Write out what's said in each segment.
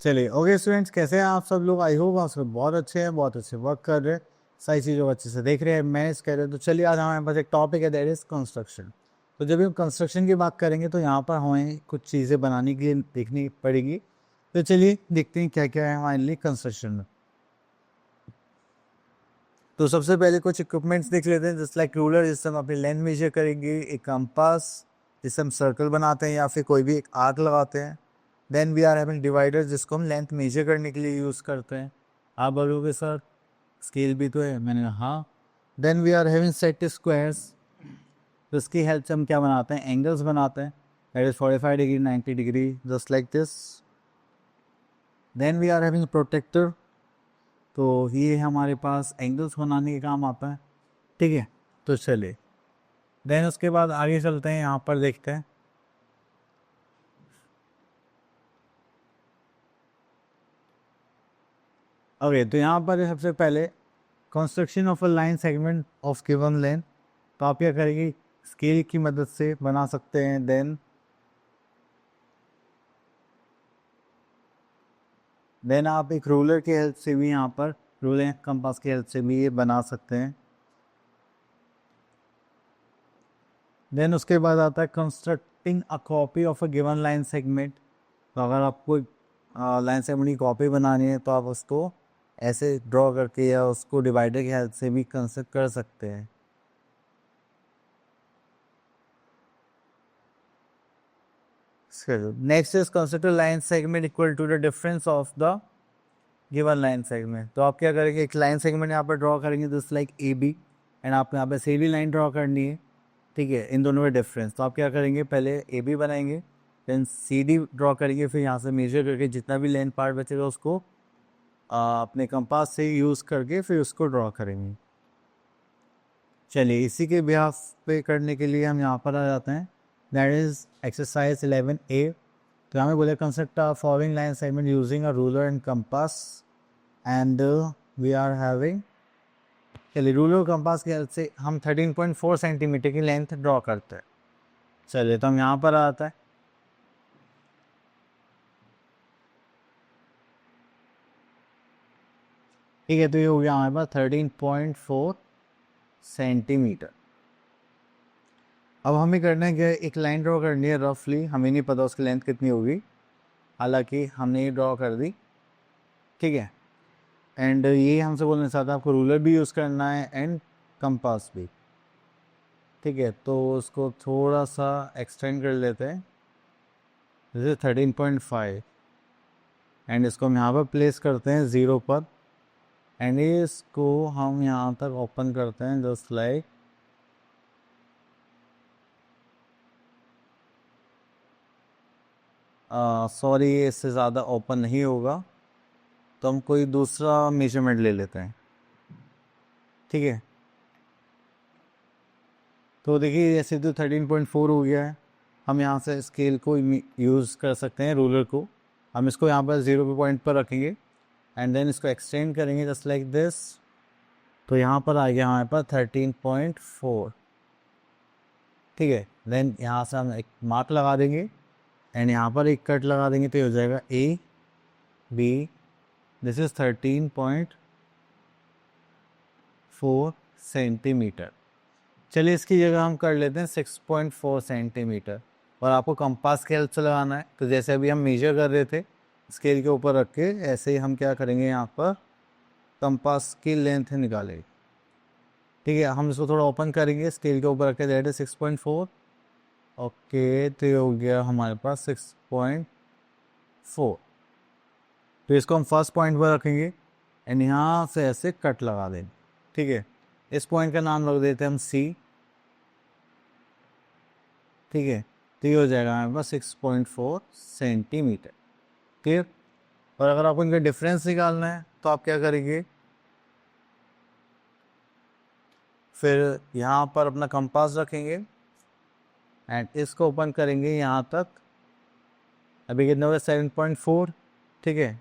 चलिए okay students, कैसे हैं आप सब लोग? आई होप आप सब बहुत अच्छे हैं, बहुत अच्छे वर्क कर रहे हैं, सारी चीज़ों को अच्छे से देख रहे हैं, मैनेज कर रहे हैं। तो चलिए आज हमारे पास एक टॉपिक है, दैट इज़ कंस्ट्रक्शन। तो जब भी हम कंस्ट्रक्शन की बात करेंगे तो यहाँ पर हमें कुछ चीज़ें बनाने के लिए देखनी पड़ेगी। तो चलिए देखते हैं क्या क्या है हमारे लिए कंस्ट्रक्शन में। तो सबसे पहले कुछ इक्विपमेंट्स देख लेते हैं, जस्ट लाइक रूलर जिससे हम अपनी लेंथ मेजर करेंगे, एक कंपास जिससे हम सर्कल बनाते हैं या फिर कोई भी एक आर्क लगाते हैं। Then we are having divider जिसको हम लेंथ मेजर करने के लिए यूज़ करते हैं। आप बोलोगे सर स्केल भी तो है, मैंने कहा हाँ। Then we are having set squares, तो इसकी हेल्प से हम क्या बनाते हैं, एंगल्स बनाते हैं, that is 45 degree 90 degree just like this. Then we are having protractor, तो ये हमारे पास एंगल्स बनाने के काम आता है, ठीक है। तो चलिए देन उसके बाद आगे चलते हैं, यहाँ पर देखते हैं। ओके तो यहाँ पर सबसे पहले construction of a line segment of given length, तो आप क्या करेंगे, स्केल की मदद से बना सकते हैं। देन आप एक रूलर की हेल्प से भी यहाँ पर, रूलर कंपास की हेल्प से भी ये बना सकते हैं। देन उसके बाद आता है constructing a copy of a given line segment, तो अगर आपको लाइन सेगमेंट की कॉपी बनानी है तो आप उसको ऐसे ड्रॉ करके या उसको डिवाइडर की हेल्प से भी कंस्ट्रक्ट कर सकते हैं। Next is construct line segment equal to the difference of the given line segment, तो आप क्या करेंगे, एक लाइन सेगमेंट यहाँ पर ड्रॉ करेंगे just like A B, and आपको यहाँ पे सी डी लाइन ड्रॉ करनी है, ठीक है, इन दोनों में डिफरेंस। तो आप क्या करेंगे, पहले ए बी बनाएंगे, देन सी डी ड्रॉ करेंगे, फिर यहाँ से मेजर करके जितना भी लेंथ पार्ट बचेगा उसको अपने कंपास से यूज़ करके फिर उसको ड्रॉ करेंगे। चलिए इसी के बिहाफ पे करने के लिए हम यहाँ पर आ जाते हैं, दैट इज़ एक्सरसाइज 11A। तो हमें बोले construct a following line segment using a ruler and compass, and we are having, चलिए रूलर कंपास की हेल्प से हम 13.4 सेंटीमीटर की लेंथ ड्रॉ करते हैं। चलिए तो हम यहाँ पर आता है, ठीक है, तो ये हो गया हमारे पास 13.4 सेंटीमीटर। अब हमें करना है क्या, एक लाइन ड्रॉ करनी है रफली, हमें नहीं पता उसकी लेंथ कितनी होगी, हालांकि हमने ये ड्रॉ कर दी, ठीक है। एंड ये हमसे बोलने साथ आपको रूलर भी यूज़ करना है एंड कंपास भी, ठीक है। तो उसको थोड़ा सा एक्सटेंड कर लेते हैं, जैसे 13.5, एंड इसको हम यहाँ पर प्लेस करते हैं 0 पर, एंड इसको हम यहाँ तक ओपन करते हैं जस्ट लाइक, सॉरी इससे ज़्यादा ओपन नहीं होगा, तो हम कोई दूसरा मेजरमेंट ले लेते हैं, ठीक है। तो देखिए जैसे तो 13.4 हो गया है, हम यहाँ से स्केल को यूज़ कर सकते हैं, रूलर को हम इसको यहाँ पर 0 पे पॉइंट पर रखेंगे, एंड देन इसको एक्सटेंड करेंगे जस्ट लाइक दिस, तो यहाँ पर आ गया हमारे पास 13.4, ठीक है। देन यहाँ से हम एक मार्क लगा देंगे एंड यहाँ पर एक कट लगा देंगे, तो ये हो जाएगा A B, this is 13.4 centimetre. चलिए इसकी जगह हम कर लेते हैं 6.4 सेंटीमीटर, और आपको कंपास की हेल्प से लगाना है। तो जैसे अभी हम मेजर कर रहे थे स्केल के ऊपर रख के, ऐसे ही हम क्या करेंगे, यहाँ पर कंपास की लेंथ निकालेंगे, ठीक है। हम इसको थोड़ा ओपन करेंगे स्केल के ऊपर रख के, दैट इज 6.4, ओके। तो ये हो गया हमारे पास 6.4, तो इसको हम फर्स्ट पॉइंट पर रखेंगे एंड यहाँ से ऐसे कट लगा देंगे, ठीक है। इस पॉइंट का नाम रख देते हैं हम सी, ठीक है। तो ये हो जाएगा हमारे पास 6.4 सेंटीमीटर, क्लियर। और अगर आपको इनका डिफरेंस निकालना है तो आप क्या करेंगे, फिर यहाँ पर अपना कंपास रखेंगे एंड इसको ओपन करेंगे यहाँ तक, अभी कितना होगा 7.4, ठीक है।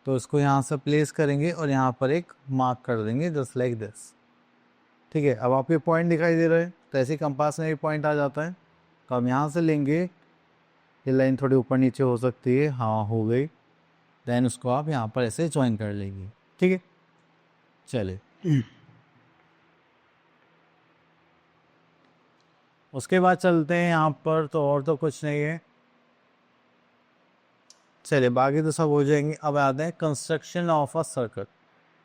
तो इसको यहाँ से प्लेस करेंगे और यहाँ पर एक मार्क कर देंगे जस्ट लाइक दिस, ठीक है। अब आपके पॉइंट दिखाई दे रहे हैं, तो ऐसे कंपास में भी पॉइंट आ जाता है, तो हम यहाँ से लेंगे, ये लाइन थोड़ी ऊपर नीचे हो सकती है, हाँ हो गई, देन उसको आप यहाँ पर ऐसे ज्वाइन कर लेंगे। ठीक है, चले उसके बाद चलते हैं यहाँ पर, तो और तो कुछ नहीं है। चलिए बाकी तो सब हो जाएंगे। अब आते हैं कंस्ट्रक्शन ऑफ अ सर्कल।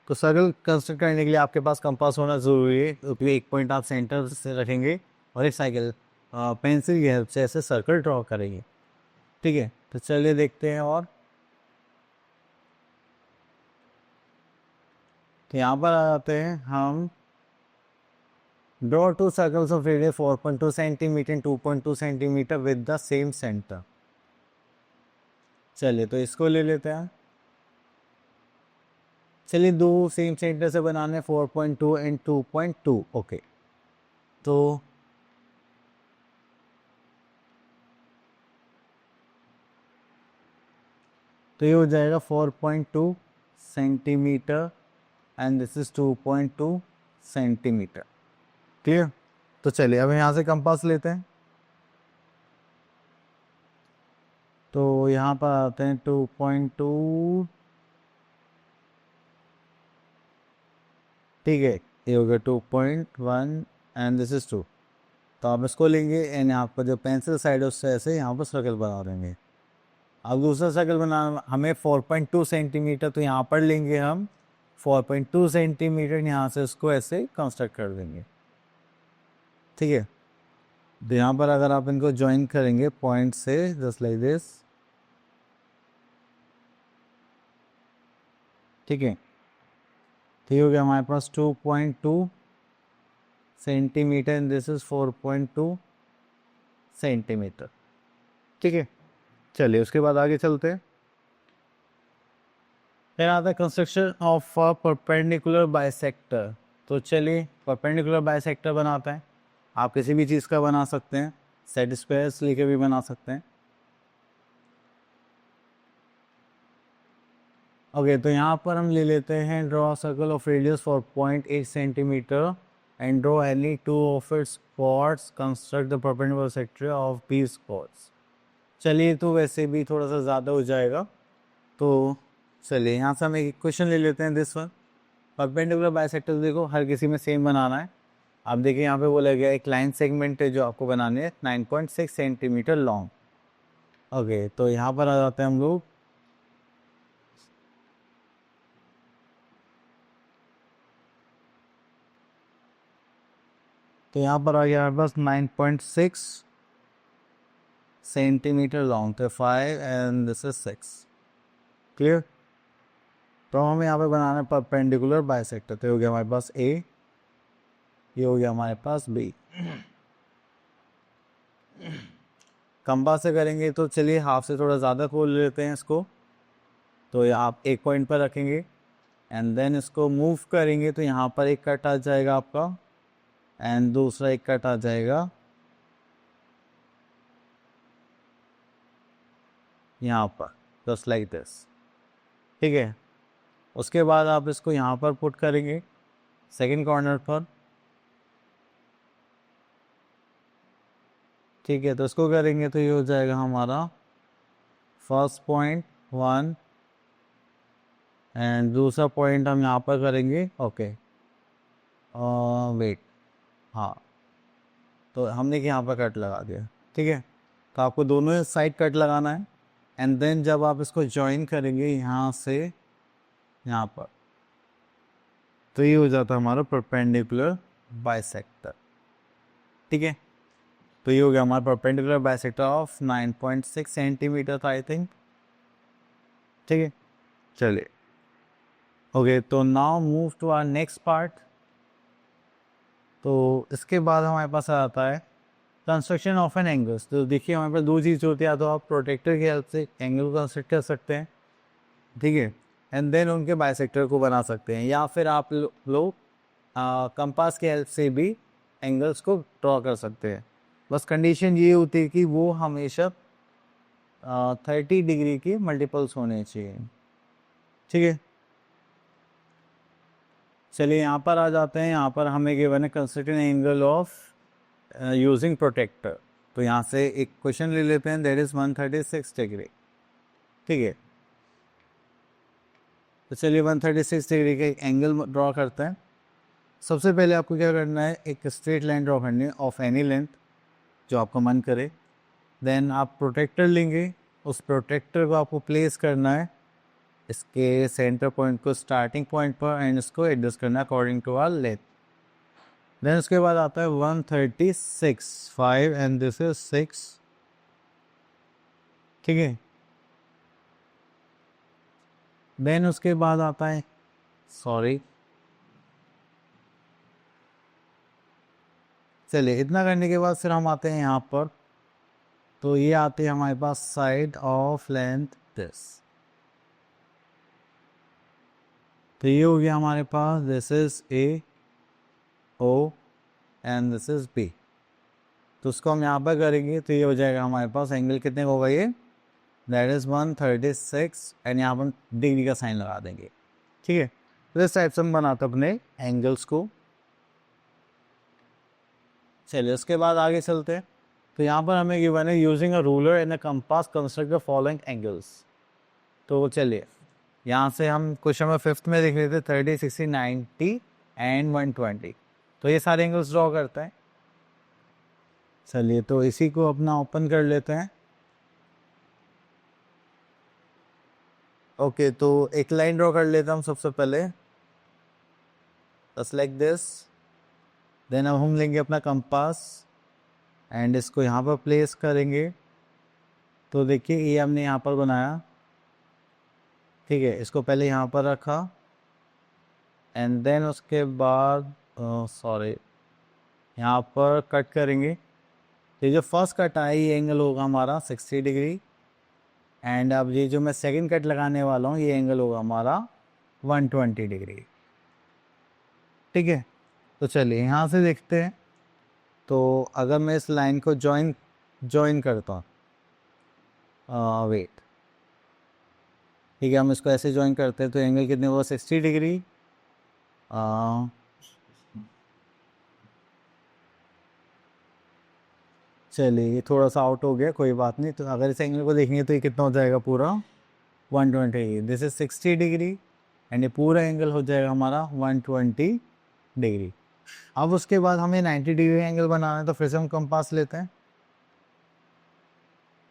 तो सर्कल कंस्ट्रक्ट करने के लिए आपके पास कंपास होना ज़रूरी है, क्योंकि एक पॉइंट आप सेंटर से रखेंगे और एक साइकिल पेंसिल की हेल्प से ऐसे सर्कल ड्रॉ करेंगे। ठीक है, तो चलिए देखते हैं। और तो यहाँ पर आ जाते हैं हम। Draw two circles of radius 4.2 centimetre and 2.2 centimetre with the same centre. चलिए तो इसको ले लेते हैं। चलिए दो सेम सेंटर से बनाने 4.2 एंड 2.2। ओके, तो ये हो जाएगा 4.2 centimetre and this is 2.2 centimetre. Clear? तो चलिए अब यहाँ से कंपास लेते हैं। तो यहाँ पर आते हैं 2.2। ठीक है, ये हो गया 2.1 एंड दिस इज 2। तो आप इसको लेंगे एंड यहाँ पर जो पेंसिल साइड है उससे ऐसे यहाँ पर सर्कल बना देंगे। अब दूसरा सर्कल बनाना हमें 4.2 सेंटीमीटर, तो यहाँ पर लेंगे हम 4.2 सेंटीमीटर, यहाँ से इसको ऐसे कंस्ट्रक्ट कर देंगे। ठीक है, तो यहाँ पर अगर आप इनको ज्वाइन करेंगे पॉइंट से जस्ट लाइक दिस। ठीक है, ठीक हो गया हमारे पास 2.2 centimetre and this is 4.2 centimetre. ठीक है, चलिए उसके बाद आगे चलते हैं। फिर आता है construction of a perpendicular bisector. तो चलिए परपेंडिकुलर बाइसेक्टर बनाते हैं। आप किसी भी चीज़ का बना सकते हैं, सेट स्क्वायर्स लेके भी बना सकते हैं। ओके, तो यहाँ पर हम ले लेते हैं draw circle of radius for 0.8 centimetre and draw any two of its spots, construct the perpendicular sector of B spots. चलिए तो वैसे भी थोड़ा सा ज़्यादा हो जाएगा, तो चलिए यहाँ से हम एक इक्वेशन ले लेते हैं। दिस वन परपेंडिकुलर बाइसेक्टर देखो हर किसी में सेम बनाना है। आप देखिए यहाँ पे बोला गया एक लाइन सेगमेंट है जो आपको बनाने है 9.6 सेंटीमीटर लॉन्ग। ओके, तो यहाँ पर आ जाते हैं हम लोग। तो यहाँ पर आ गया हमारे पास 9.6 सेंटीमीटर लॉन्ग, तो 5 एंड दिस इज 6। क्लियर? तो हमें यहाँ पे बनाना है परपेंडिकुलर बाइसेक्टर। तो हो गया हमारे पास ए, ये हो गया हमारे पास बी। कंपास से करेंगे तो चलिए हाफ से थोड़ा ज़्यादा खोल लेते हैं इसको। तो ये आप एक पॉइंट पर रखेंगे एंड देन इसको मूव करेंगे तो यहाँ पर एक कट आ जाएगा आपका एंड दूसरा एक कट आ जाएगा यहाँ पर, जस्ट लाइक दिस। ठीक है, उसके बाद आप इसको यहाँ पर पुट करेंगे सेकंड कॉर्नर पर। ठीक है, तो इसको करेंगे तो ये हो जाएगा हमारा फर्स्ट पॉइंट 1 एंड दूसरा पॉइंट हम यहाँ पर करेंगे। ओके वेट, हाँ, तो हमने यहाँ पर कट लगा दिया। ठीक है, तो आपको दोनों साइड कट लगाना है एंड देन जब आप इसको ज्वाइन करेंगे यहाँ से यहाँ पर, तो ये हो जाता है हमारा परपेंडिकुलर बाइसेक्टर। ठीक है, तो ये हो गया हमारा परपेंडिकुलर बाइसेक्टर ऑफ 9.6 सेंटीमीटर था आई थिंक। ठीक है, चलिए ओके, तो now move to our next part. तो इसके बाद हमारे पास आ जाता है कंस्ट्रक्शन ऑफ एन एंगल्स। तो देखिए हमारे पास दो चीज़ होती है, तो आप प्रोटेक्टर की हेल्प से एंगल कंस्ट्रक्ट कर सकते हैं। ठीक है, एंड देन उनके बाइसेक्टर को बना सकते हैं, या फिर आप लोग कंपास की हेल्प से भी एंगल्स को ड्रॉ कर सकते हैं। बस कंडीशन ये होती है कि वो हमेशा 30 डिग्री की मल्टीपल्स होने चाहिए। ठीक है, चलिए यहाँ पर आ जाते हैं। यहाँ पर हमें गिवन है construct an angle of using protractor. तो यहाँ से एक क्वेश्चन ले लेते हैं, दैट इज 136 डिग्री। ठीक है, तो चलिए 136 डिग्री का एक एंगल ड्रॉ करते हैं। सबसे पहले आपको क्या करना है, एक स्ट्रेट लाइन ड्रॉ करनी है ऑफ एनी लेंथ जो आपका मन करे। देन आप प्रोटेक्टर लेंगे, उस प्रोटेक्टर को आपको प्लेस करना है इसके सेंटर पॉइंट को स्टार्टिंग पॉइंट पर, एंड इसको एडजस्ट करना है according to our length. Then उसके बाद आता है 136 5 एंड दिस इज 6, ठीक है। देन उसके बाद आता है चलिए इतना करने के बाद फिर हम आते हैं यहाँ पर, तो ये आते हैं हमारे पास साइड ऑफ लेंथ दिस। तो ये हो गया हमारे पास, this is A O and this is B. तो उसको हम यहाँ पर करेंगे तो ये हो जाएगा हमारे पास एंगल कितने का होगा ये, दैट इज़ 136, एंड यहाँ पर डिग्री का साइन लगा देंगे, ठीक है। तो इस टाइप से हम बनाते अपने एंगल्स को। चलिए उसके बाद आगे चलते हैं। तो यहाँ पर हमें गिवन है using a ruler and a compass construct the following angles. तो चलिए यहाँ से हम क्वेश्चन नंबर 5 में देख रहे थे 30 60 90 एंड 120। तो ये सारे एंगल्स ड्रॉ करते हैं। चलिए तो इसी को अपना ओपन कर लेते हैं। ओके तो एक लाइन ड्रॉ कर लेता हूँ सबसे पहले, जस्ट लाइक दिस। देन अब हम लेंगे अपना कंपास एंड इसको यहाँ पर प्लेस करेंगे। तो देखिए ये हमने यहाँ पर बनाया, ठीक है। इसको पहले यहाँ पर रखा एंड देन उसके बाद यहाँ पर कट करेंगे। तो ये जो फर्स्ट कट आया ये एंगल होगा हमारा 60 डिग्री, एंड अब ये जो मैं सेकंड कट लगाने वाला हूँ ये एंगल होगा हमारा 120 डिग्री, ठीक है। तो चलिए यहाँ से देखते हैं। तो अगर मैं इस लाइन को जॉइन करता हूँ, वेट, ठीक है, हम इसको ऐसे जॉइन करते हैं तो एंगल कितने होगा 60 डिग्री। चलिए ये थोड़ा सा आउट हो गया, कोई बात नहीं। तो अगर इस एंगल को देखेंगे तो ये कितना हो जाएगा पूरा 120, दिस इज 60 डिग्री एंड ये पूरा एंगल हो जाएगा हमारा 120 डिग्री। अब उसके बाद हमें 90 डिग्री एंगल बनाना है, तो फिर से हम कंपास लेते हैं,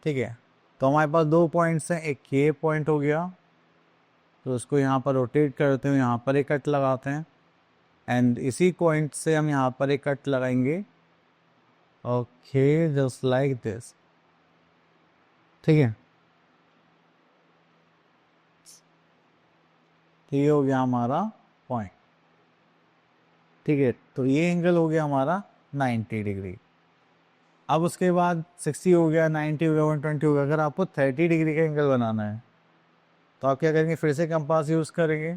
ठीक है। तो हमारे पास दो पॉइंट्स हैं, एक ये पॉइंट हो गया, तो उसको यहाँ पर रोटेट करते हुए यहाँ पर एक कट लगाते हैं एंड इसी पॉइंट से हम यहाँ पर एक कट लगाएंगे, ओके, जस्ट लाइक दिस, ठीक है। तो ये हो गया हमारा पॉइंट, ठीक है। तो ये एंगल हो गया हमारा 90 डिग्री। अब उसके बाद 60 हो गया, 90 हो गया, 120 हो गया। अगर आपको 30 डिग्री का एंगल बनाना है तो आप क्या करेंगे, फिर से कंपास यूज़ करेंगे।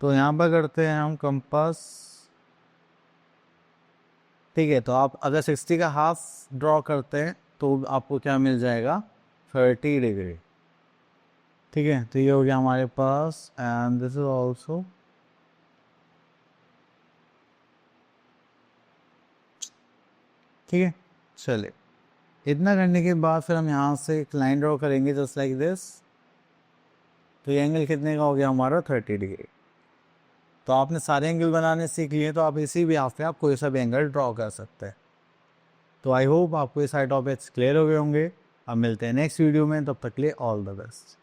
तो यहाँ पर करते हैं हम कंपास, ठीक है। तो आप अगर 60 का हाफ ड्रॉ करते हैं तो आपको क्या मिल जाएगा 30 डिग्री, ठीक है। तो ये हो गया हमारे पास एंड दिस इज ऑल्सो, ठीक है। चलिए इतना करने के बाद फिर हम यहाँ से एक लाइन ड्रॉ करेंगे जस्ट लाइक दिस। तो ये एंगल कितने का हो गया हमारा 30 डिग्री। तो आपने सारे एंगल बनाने सीख लिए, तो आप इसी भी हाफ पे आप कोई सा भी एंगल ड्रॉ कर सकते हैं। तो आई होप आपको ये सारे टॉपिक्स क्लियर हो गए होंगे। अब मिलते हैं नेक्स्ट वीडियो में, तब तक के लिए ऑल द बेस्ट।